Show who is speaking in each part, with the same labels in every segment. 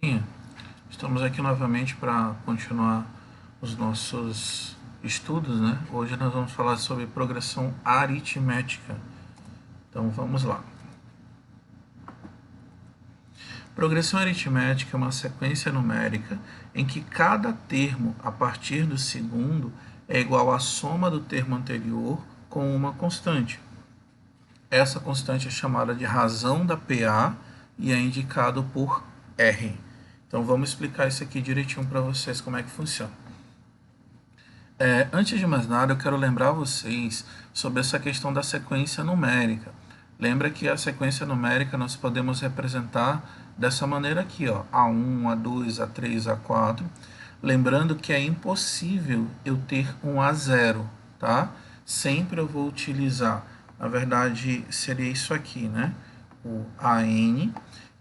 Speaker 1: Galerinha, estamos aqui novamente para continuar os nossos estudos, né? Hoje nós vamos falar sobre progressão aritmética. Então vamos lá. Progressão aritmética é uma sequência numérica em que cada termo a partir do segundo é igual à soma do termo anterior com uma constante. Essa constante é chamada de razão da PA e é indicado por R. Então vamos explicar isso aqui direitinho para vocês como é que funciona. Antes de mais nada, eu quero lembrar vocês sobre essa questão da sequência numérica. Lembra que a sequência numérica nós podemos representar dessa maneira aqui, ó, A1, A2, A3, A4. Lembrando que é impossível eu ter um A0, tá? Sempre eu vou utilizar, na verdade seria isso aqui, né? O AN.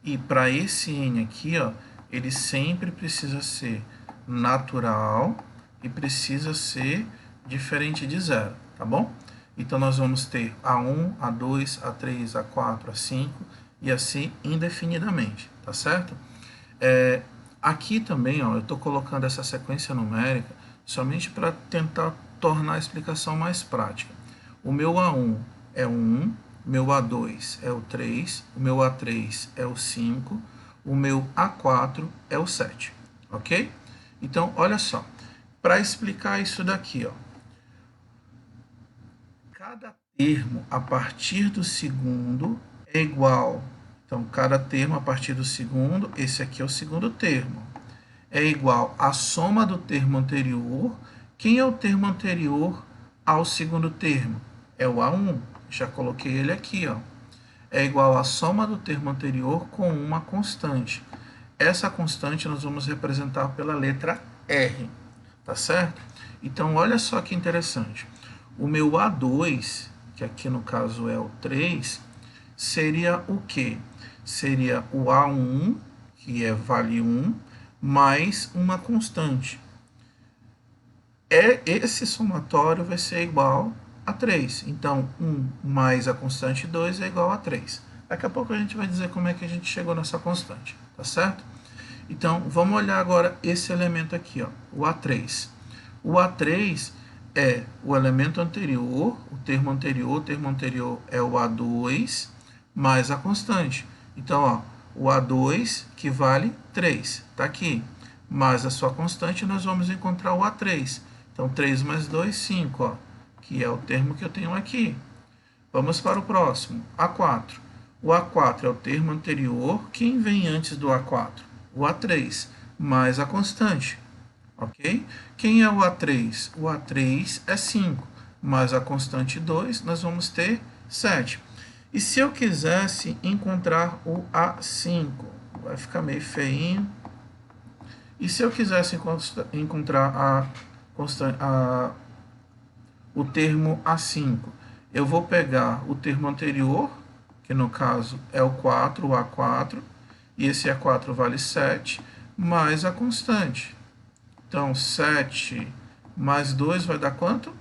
Speaker 1: E para esse N aqui, ó, ele sempre precisa ser natural e precisa ser diferente de zero, tá bom? Então nós vamos ter A1, A2, A3, A4, A5 e assim indefinidamente, tá certo? Aqui também, ó, eu estou colocando essa sequência numérica somente para tentar tornar a explicação mais prática. O meu A1 é o 1, meu A2 é o 3, o meu A3 é o 5, o meu A4 é o 7, ok? Então, olha só, para explicar isso daqui, ó, cada termo a partir do segundo é igual. Então, cada termo a partir do segundo, esse aqui é o segundo termo, é igual à soma do termo anterior. Quem é o termo anterior ao segundo termo? É o A1. Já coloquei ele aqui, ó. É igual à soma do termo anterior com uma constante. Essa constante nós vamos representar pela letra R, tá certo? Então, olha só que interessante. O meu A2, que aqui no caso é o 3, seria o quê? Seria o A1, que vale 1, mais uma constante. Esse somatório vai ser igual a 3. Então, 1 mais a constante 2 é igual a 3. Daqui a pouco a gente vai dizer como é que a gente chegou nessa constante, tá certo? Então, vamos olhar agora esse elemento aqui, ó, o A3. O A3 é o elemento anterior, o termo anterior é o A2 mais a constante. Então, ó, o A2 que vale 3, está aqui. Mais a sua constante, nós vamos encontrar o A3. Então, 3 mais 2, 5, ó, que é o termo que eu tenho aqui. Vamos para o próximo, A4. O A4 é o termo anterior. Quem vem antes do A4? O A3, mais a constante. Ok? Quem é o A3? O A3 é 5, mais a constante 2, nós vamos ter 7. E se eu quisesse encontrar o A5? Vai ficar meio feinho. E se eu quisesse encontrar o termo A5? Eu vou pegar o termo anterior, que no caso é o 4, o A4, e esse A4 vale 7, mais a constante. Então, 7 mais 2 vai dar quanto?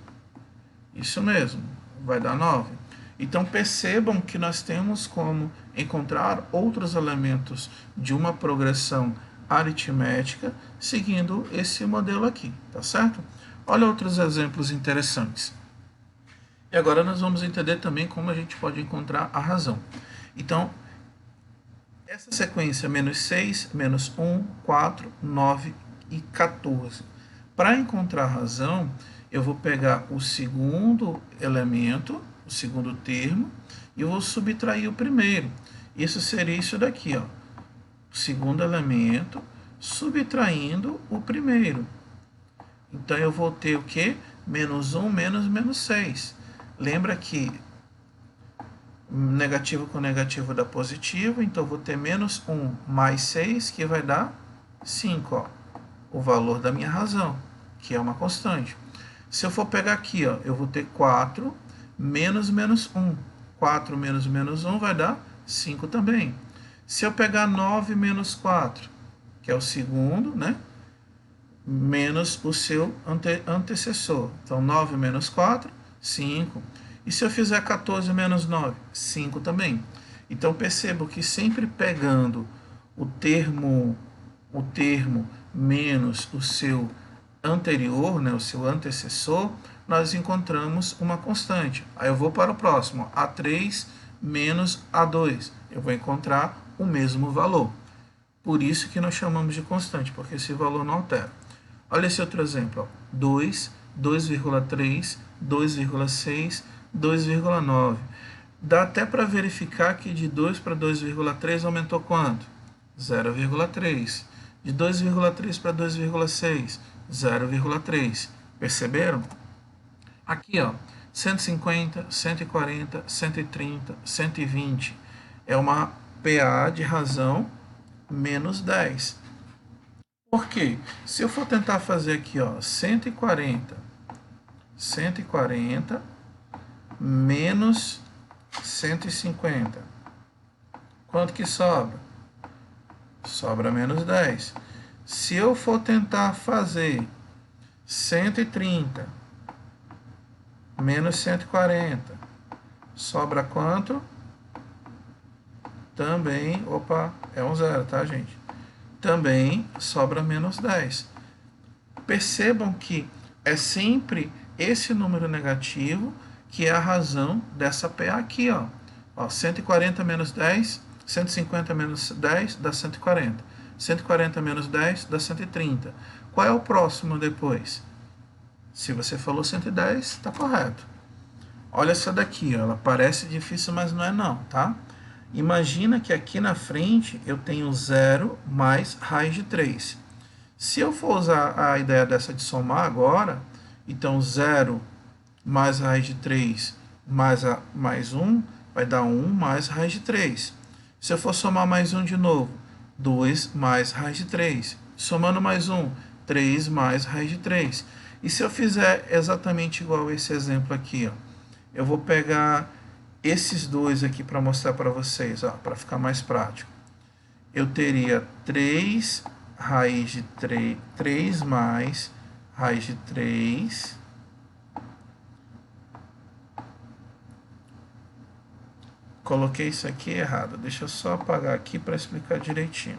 Speaker 1: Isso mesmo, vai dar 9. Então, percebam que nós temos como encontrar outros elementos de uma progressão aritmética seguindo esse modelo aqui, tá certo? Olha outros exemplos interessantes. E agora nós vamos entender também como a gente pode encontrar a razão. Então, essa sequência menos 6, menos 1, 4, 9 e 14. Para encontrar a razão, eu vou pegar o segundo elemento, o segundo termo, e eu vou subtrair o primeiro. Isso seria isso daqui, ó. O segundo elemento subtraindo o primeiro. Então eu vou ter o quê? Menos 1 menos 6. Lembra que negativo com negativo dá positivo, então eu vou ter menos 1 mais 6, que vai dar 5, ó, o valor da minha razão, que é uma constante. Se eu for pegar aqui, ó, eu vou ter 4 menos 1. 4 menos 1 vai dar 5 também. Se eu pegar 9 menos 4, que é o segundo, né? Menos o seu antecessor. Então, 9 menos 4, 5. E se eu fizer 14 menos 9? 5 também. Então, percebo que sempre pegando o termo o termo menos o seu anterior, né, o seu antecessor, nós encontramos uma constante. Aí eu vou para o próximo, A3 menos A2. Eu vou encontrar o mesmo valor. Por isso que nós chamamos de constante, porque esse valor não altera. Olha esse outro exemplo. 2, 2,3, 2,6, 2,9. Dá até para verificar que de 2 para 2,3 aumentou quanto? 0,3. De 2,3 para 2,6, 0,3. Perceberam? Aqui, ó, 150, 140, 130, 120 é uma PA de razão menos 10. Por quê? Se eu for tentar fazer aqui, ó, 140 menos 150, quanto que sobra? Sobra menos 10. Se eu for tentar fazer 130 menos 140, sobra quanto? Também, opa, é um zero, tá, gente? Também sobra menos 10. Percebam que é sempre esse número negativo que é a razão dessa PA aqui, ó. 140 menos 10, 150 menos 10 dá 140. 140 menos 10 dá 130. Qual é o próximo depois? Se você falou 110, está correto. Olha essa daqui, ó, ela parece difícil, mas não é não, tá? Imagina que aqui na frente eu tenho 0 mais raiz de 3. Se eu for usar a ideia dessa de somar agora, então 0 mais raiz de 3 mais 1 vai dar 1 mais raiz de 3. Se eu for somar mais 1 de novo, 2 mais raiz de 3. Somando mais 1, 3 mais raiz de 3. E se eu fizer exatamente igual esse exemplo aqui, ó, eu vou pegar esses dois aqui para mostrar para vocês, para ficar mais prático. Eu teria 3 raiz de 3, 3 mais raiz de 3. Coloquei isso aqui errado. Deixa eu só apagar aqui para explicar direitinho.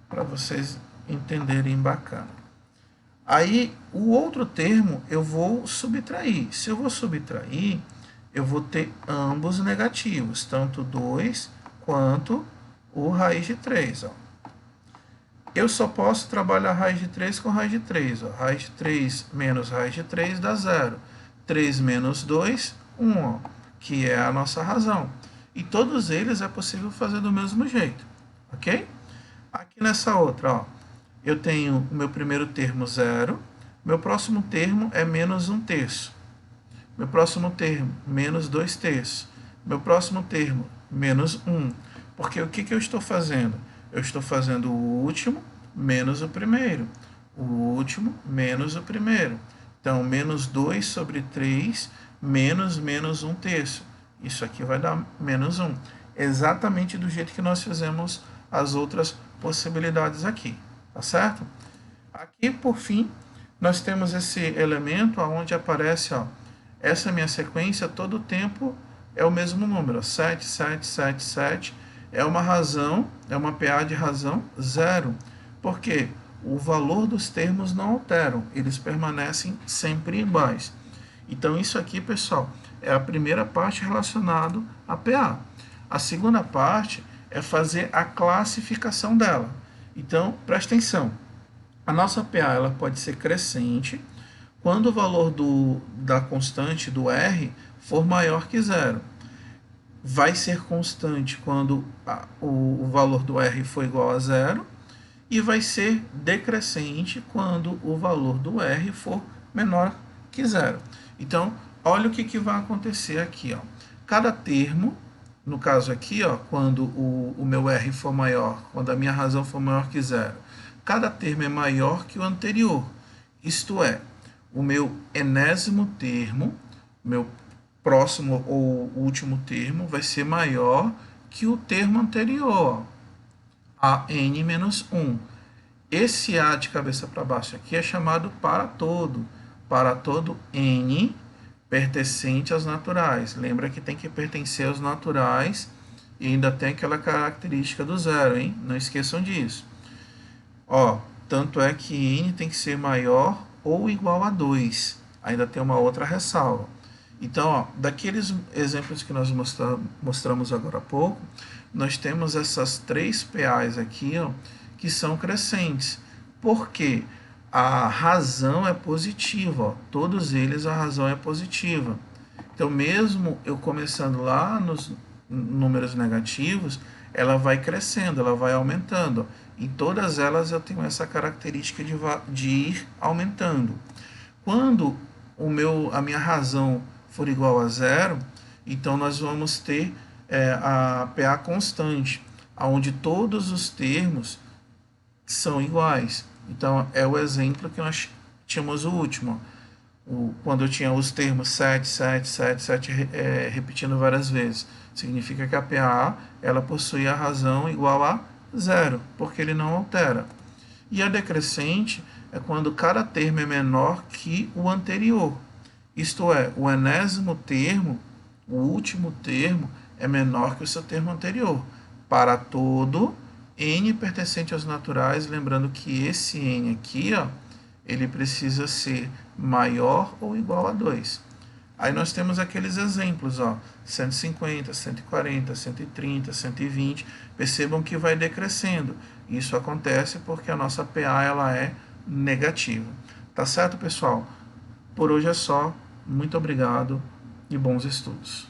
Speaker 1: Para vocês entenderem bacana. Aí, o outro termo eu vou subtrair. Se eu vou subtrair, eu vou ter ambos negativos, tanto 2 quanto o raiz de 3. Ó. Eu só posso trabalhar raiz de 3 com raiz de 3. Ó. Raiz de 3 menos raiz de 3 dá 0. 3 menos 2, 1, ó, que é a nossa razão. E todos eles é possível fazer do mesmo jeito, ok? Aqui nessa outra, ó, eu tenho o meu primeiro termo 0, meu próximo termo é menos 1/3, meu próximo termo menos 2/3, meu próximo termo menos 1, porque o que eu estou fazendo? Eu estou fazendo o último menos o primeiro, o último menos o primeiro, então menos 2 sobre 3 menos 1/3, isso aqui vai dar menos 1, exatamente do jeito que nós fizemos as outras possibilidades aqui. Tá certo? Aqui, por fim, nós temos esse elemento onde aparece, ó, essa minha sequência, todo o tempo é o mesmo número, 7, 7, 7, 7, é uma razão, é uma PA de razão 0, porque o valor dos termos não alteram, eles permanecem sempre iguais. Então, isso aqui, pessoal, é a primeira parte relacionada à PA. A segunda parte é fazer a classificação dela. Então, presta atenção. A nossa PA ela pode ser crescente quando o valor da constante do R for maior que 0. Vai ser constante quando o valor do R for igual a 0. E vai ser decrescente quando o valor do R for menor que 0. Então, olha o que vai acontecer aqui. Ó. Cada termo, no caso aqui, ó, quando o meu R for maior, quando a minha razão for maior que 0, cada termo é maior que o anterior. Isto é, o meu enésimo termo, meu próximo ou último termo, vai ser maior que o termo anterior, a n menos 1. Esse A de cabeça para baixo aqui é chamado para todo n pertencente aos naturais. Lembra que tem que pertencer aos naturais E ainda tem aquela característica do zero, hein? Não esqueçam disso. Ó, tanto é que n tem que ser maior ou igual a 2. Ainda tem uma outra ressalva. Então, ó, daqueles exemplos que nós mostramos agora há pouco, nós temos essas 3 PAs aqui, ó, que são crescentes. Por quê? A razão é positiva, ó. Todos eles a razão é positiva. Então, mesmo eu começando lá nos números negativos, ela vai crescendo, ela vai aumentando. Em todas elas eu tenho essa característica de ir aumentando. Quando a minha razão for igual a zero, então nós vamos ter a PA constante, onde todos os termos são iguais. Então, é o exemplo que nós tínhamos o último. Quando eu tinha os termos 7, 7, 7, 7 repetindo várias vezes. Significa que a PA ela possui a razão igual a zero, porque ele não altera. E a decrescente é quando cada termo é menor que o anterior. Isto é, o enésimo termo, o último termo, é menor que o seu termo anterior. Para todo n pertencente aos naturais, lembrando que esse n aqui, ó, ele precisa ser maior ou igual a 2. Aí nós temos aqueles exemplos, ó, 150, 140, 130, 120. Percebam que vai decrescendo. Isso acontece porque a nossa PA ela é negativa. Tá certo, pessoal? Por hoje é só. Muito obrigado e bons estudos.